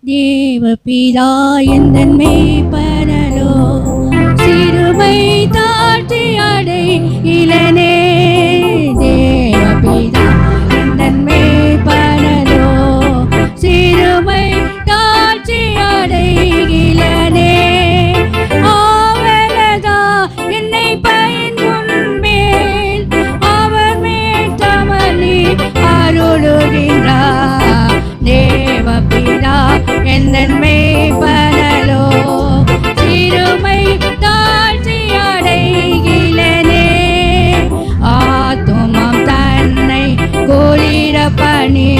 தேவபிதா எந்தன் மேய்ப்பனலோ சிறுமை தாழ்த்தி அடை இளனே தேவபிதா எந்தன் மேய்ப்பனலோ சிறுமை தாழ்த்தி அடை இளனே ஆவலதா என்னை பயன் மேல் அவர் மேல் தமனி அருளுகின்றார் தேவபிதா எந்தன் மேய்ப்பனலோ சிறுமை தாழ்த்தி அடைகிலனே ஆத்துமம் தன்னை குளிர பணி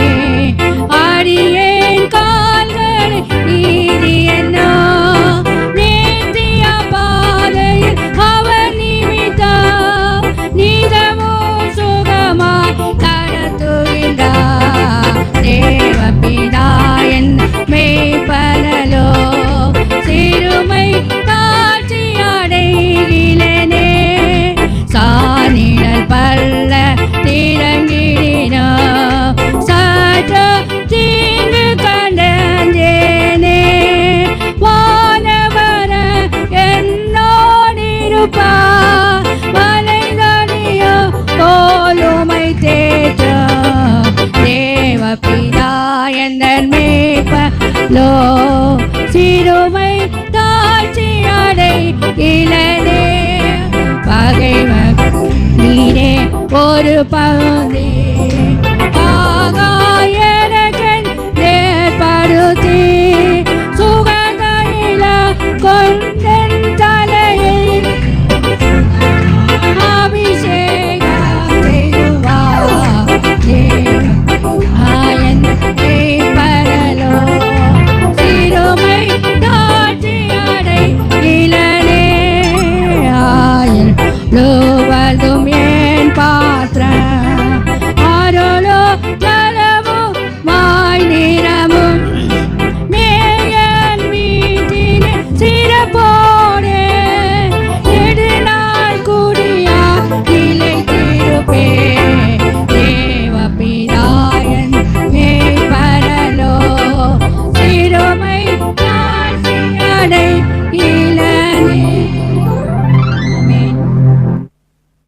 அடியேன் கால்களை நீதி என்னோ நேர்த்திய பாதையில் அவர் நிமித்தா நீதமோ சுகமாய் நடத்துகின்றார் தேவபிதா என் மேய்ப்பனலோ சிறுமை தாழ்ச்சி அடைகிலனே சானிடல் பல்ல திறங்கிடினோ சற்ற தீங்கு கண்டேனே வானவர என்னோடிருப்பா மலைதடியோ கோலுமை தேற்றோ தேவபிதா எந்தன் மேய்ப்பனலோ சிறுமை தாழ்ச்சி அடை இளனே பகைவர் நீரே ஒரு பகுதி